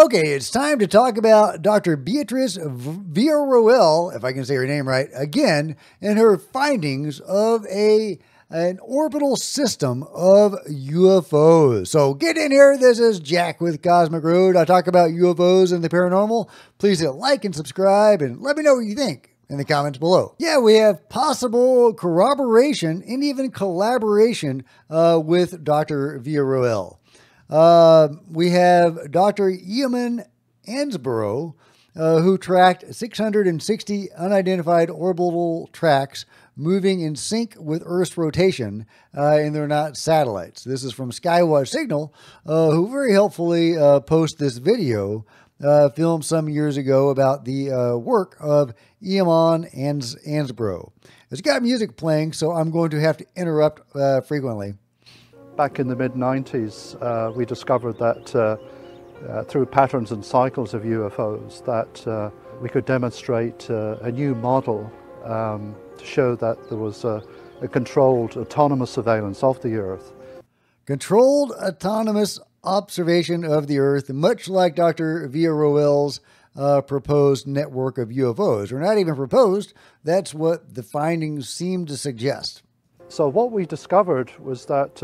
Okay, it's time to talk about Dr. Beatriz Villaroel, if I can say her name right, again, and her findings of an orbital system of UFOs. So get in here. This is Jack with Cosmic Road. I talk about UFOs and the paranormal. Please hit like and subscribe and let me know what you think in the comments below. Yeah, we have possible corroboration and even collaboration with Dr. Villaroel. We have Dr. Eamon Ansborough, who tracked 660 unidentified orbital tracks moving in sync with Earth's rotation, and they're not satellites. This is from Skywatch Signal, who very helpfully post this video filmed some years ago about the work of Eamon Ansborough. It's got music playing, so I'm going to have to interrupt frequently. Back in the mid-90s, we discovered that through patterns and cycles of UFOs that we could demonstrate a new model to show that there was a controlled autonomous surveillance of the Earth. Controlled autonomous observation of the Earth, much like Dr. Villaroel's proposed network of UFOs. Or not even proposed, that's what the findings seem to suggest. So what we discovered was that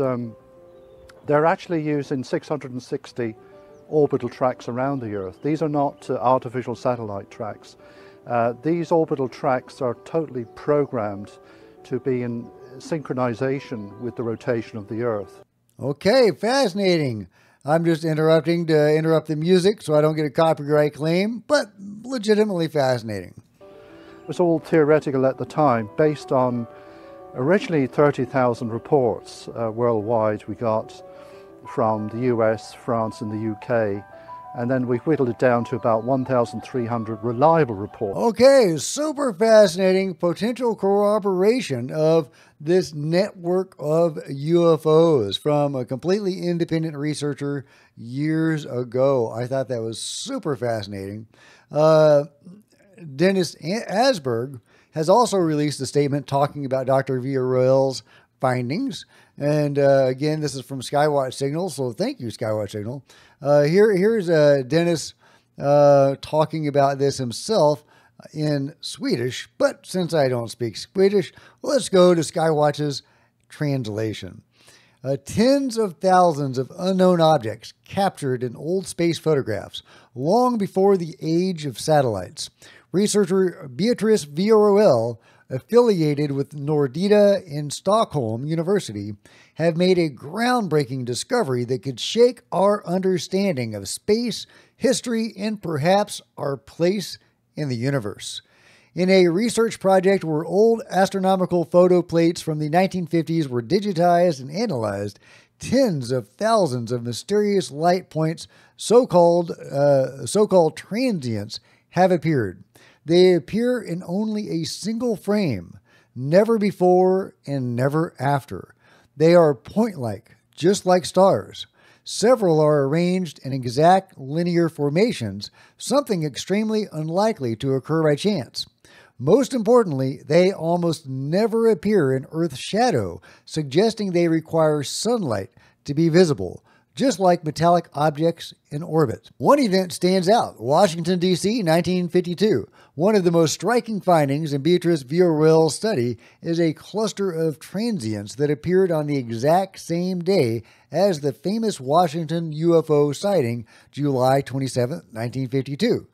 they're actually using 660 orbital tracks around the Earth. These are not artificial satellite tracks. These orbital tracks are totally programmed to be in synchronization with the rotation of the Earth. Okay, fascinating. I'm just interrupting to interrupt the music so I don't get a copyright claim, but legitimately fascinating. It was all theoretical at the time, based on originally 30,000 reports worldwide we got from the US, France and the UK, and then we whittled it down to about 1,300 reliable reports. Okay, super fascinating potential corroboration of this network of UFOs from a completely independent researcher years ago. I thought that was super fascinating. Dennis Asberg has also released a statement talking about Dr. Villaroel's findings. And again, this is from Skywatch Signal, so thank you, Skywatch Signal. Here's Dennis talking about this himself in Swedish, but since I don't speak Swedish, let's go to Skywatch's translation. Tens of thousands of unknown objects captured in old space photographs long before the age of satellites. Researcher Beatriz Villaroel, affiliated with Nordida in Stockholm University, have made a groundbreaking discovery that could shake our understanding of space, history, and perhaps our place in the universe. In a research project where old astronomical photo plates from the 1950s were digitized and analyzed, tens of thousands of mysterious light points, so-called transients, have appeared. They appear in only a single frame, never before and never after. They are point-like, just like stars. Several are arranged in exact linear formations, something extremely unlikely to occur by chance. Most importantly, they almost never appear in Earth's shadow, suggesting they require sunlight to be visible, just like metallic objects in orbit. One event stands out: Washington, D.C., 1952. One of the most striking findings in Beatriz Villaroel's study is a cluster of transients that appeared on the exact same day as the famous Washington UFO sighting, July 27, 1952.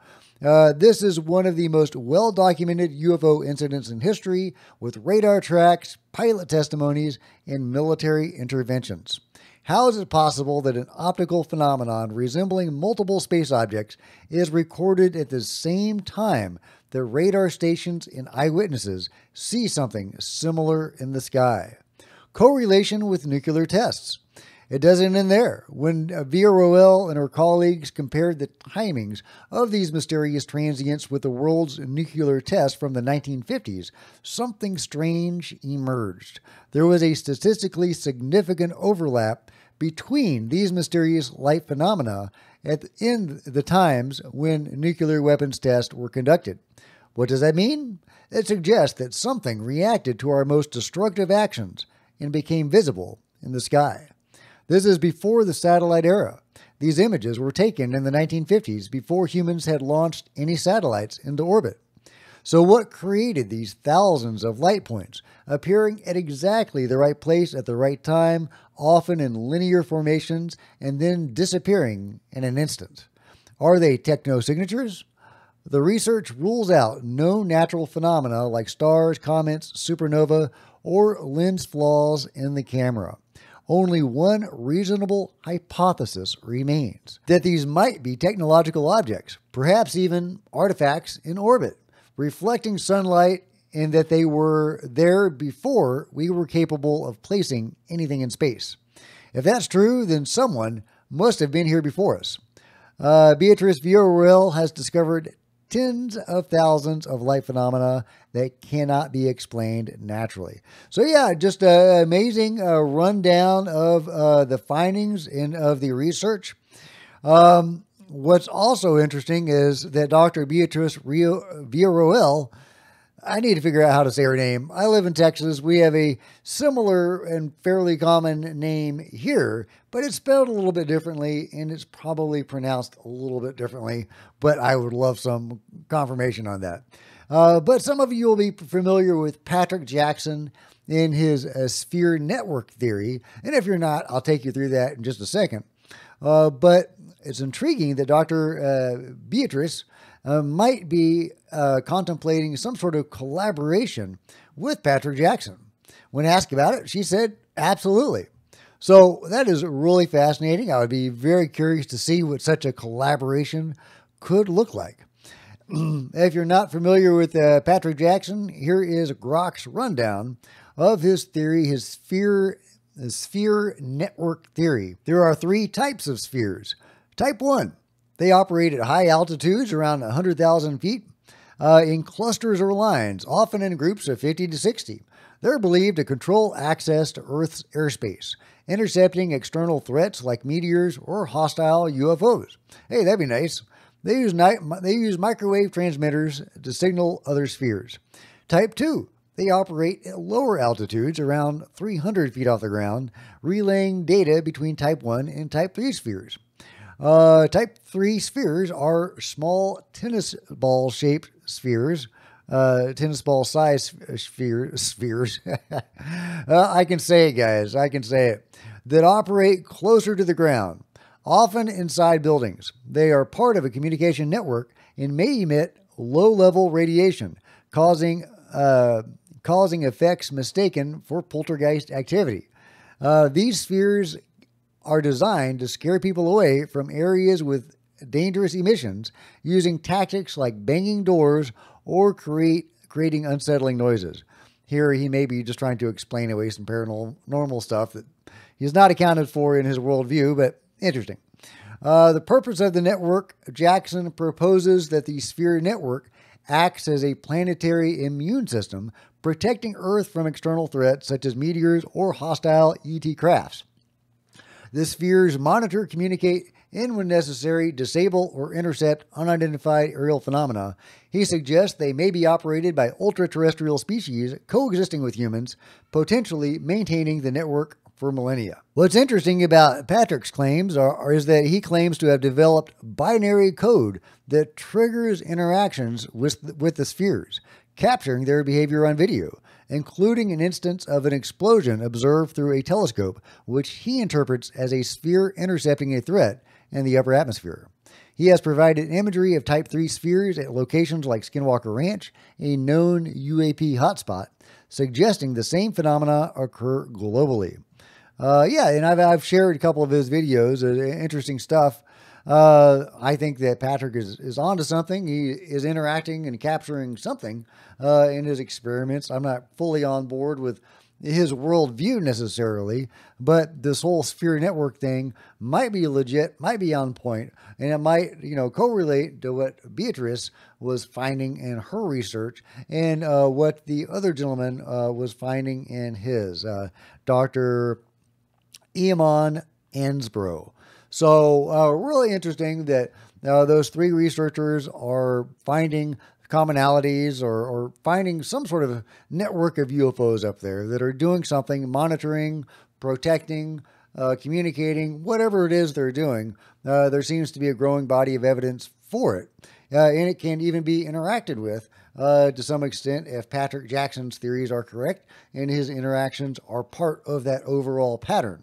This is one of the most well-documented UFO incidents in history, with radar tracks, pilot testimonies, and military interventions. How is it possible that an optical phenomenon resembling multiple space objects is recorded at the same time that radar stations and eyewitnesses see something similar in the sky? Correlation with nuclear tests. It doesn't end there. When Villaroel and her colleagues compared the timings of these mysterious transients with the world's nuclear test from the 1950s, something strange emerged. There was a statistically significant overlap between these mysterious light phenomena in the times when nuclear weapons tests were conducted. What does that mean? It suggests that something reacted to our most destructive actions and became visible in the sky. This is before the satellite era. These images were taken in the 1950s before humans had launched any satellites into orbit. So what created these thousands of light points, appearing at exactly the right place at the right time, often in linear formations, and then disappearing in an instant? Are they technosignatures? The research rules out no natural phenomena like stars, comets, supernova, or lens flaws in the camera. Only one reasonable hypothesis remains: that these might be technological objects, perhaps even artifacts in orbit, reflecting sunlight, and that they were there before we were capable of placing anything in space. If that's true, then someone must have been here before us. Beatriz Villaroel has discovered tens of thousands of light phenomena that cannot be explained naturally. So yeah, just an amazing rundown of the findings and of the research. What's also interesting is that Dr. Beatriz Villaroel, I need to figure out how to say her name. I live in Texas. We have a similar and fairly common name here, but it's spelled a little bit differently, and it's probably pronounced a little bit differently, but I would love some confirmation on that. But some of you will be familiar with Patrick Jackson in his sphere network theory, and if you're not, I'll take you through that in just a second. But it's intriguing that Dr. Beatriz might be contemplating some sort of collaboration with Patrick Jackson. When asked about it, she said, absolutely. So that is really fascinating. I would be very curious to see what such a collaboration could look like. If you're not familiar with Patrick Jackson, here is Grok's rundown of his theory, his sphere network theory. There are three types of spheres. Type 1. They operate at high altitudes, around 100,000 feet, in clusters or lines, often in groups of 50 to 60. They're believed to control access to Earth's airspace, intercepting external threats like meteors or hostile UFOs. Hey, that'd be nice. They use microwave transmitters to signal other spheres. Type 2. They operate at lower altitudes, around 300 feet off the ground, relaying data between Type 1 and Type 3 spheres. Type 3 spheres are small tennis ball shaped spheres, tennis ball size spheres. I can say it, guys. I can say it. That operate closer to the ground, often inside buildings. They are part of a communication network and may emit low-level radiation, causing effects mistaken for poltergeist activity. These spheres are designed to scare people away from areas with dangerous emissions, using tactics like banging doors or creating unsettling noises. Here he may be just trying to explain away some paranormal stuff that he's not accounted for in his worldview, but interesting. The purpose of the network: Jackson proposes that the sphere network acts as a planetary immune system, protecting Earth from external threats such as meteors or hostile ET crafts. The spheres monitor, communicate, and when necessary, disable or intercept unidentified aerial phenomena. He suggests they may be operated by ultra-terrestrial species coexisting with humans, potentially maintaining the network for millennia. What's interesting about Patrick's claims is that he claims to have developed binary code that triggers interactions with the spheres, capturing their behavior on video, including an instance of an explosion observed through a telescope, which he interprets as a sphere intercepting a threat in the upper atmosphere. He has provided imagery of Type 3 spheres at locations like Skinwalker Ranch, a known UAP hotspot, suggesting the same phenomena occur globally. And I've shared a couple of his videos, interesting stuff. I think that Patrick is onto something. He is interacting and capturing something in his experiments. I'm not fully on board with his worldview necessarily, but this whole sphere network thing might be legit, might be on point, and it might, correlate to what Beatrice was finding in her research and what the other gentleman was finding in his, Dr. Eamon Ansbro. So really interesting that those three researchers are finding commonalities or finding some sort of network of UFOs up there that are doing something, monitoring, protecting, communicating, whatever it is they're doing. There seems to be a growing body of evidence for it. And it can even be interacted with to some extent if Patrick Jackson's theories are correct and his interactions are part of that overall pattern.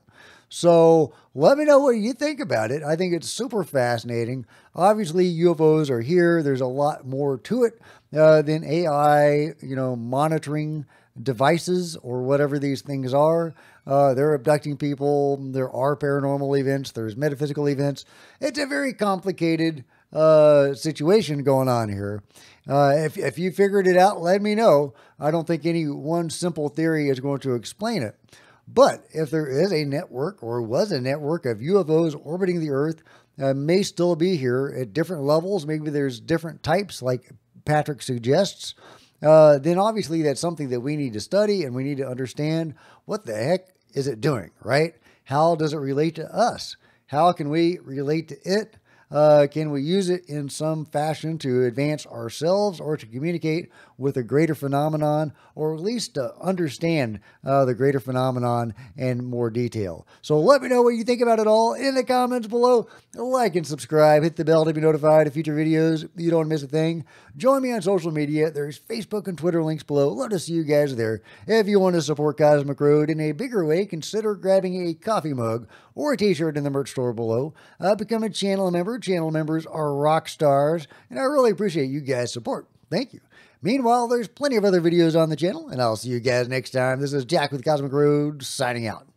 So let me know what you think about it. I think it's super fascinating. Obviously, UFOs are here. There's a lot more to it than AI, monitoring devices or whatever these things are. They're abducting people. There are paranormal events. There's metaphysical events. It's a very complicated situation going on here. If you figured it out, let me know. I don't think any one simple theory is going to explain it. But if there is a network or was a network of UFOs orbiting the Earth, may still be here at different levels, maybe there's different types like Patrick suggests, then obviously that's something that we need to study and we need to understand what the heck is it doing, right? How does it relate to us? How can we relate to it? Can we use it in some fashion to advance ourselves or to communicate with a greater phenomenon, or at least to understand the greater phenomenon in more detail? So let me know what you think about it all in the comments below. Like and subscribe. Hit the bell to be notified of future videos. You don't miss a thing. Join me on social media. There's Facebook and Twitter links below. Love to see you guys there. If you want to support Cosmic Road in a bigger way, consider grabbing a coffee mug or a t-shirt in the merch store below. Become a channel member. Channel members are rock stars, and I really appreciate you guys' support. Thank you. Meanwhile, there's plenty of other videos on the channel, and I'll see you guys next time. This is Jack with Cosmic Road, signing out.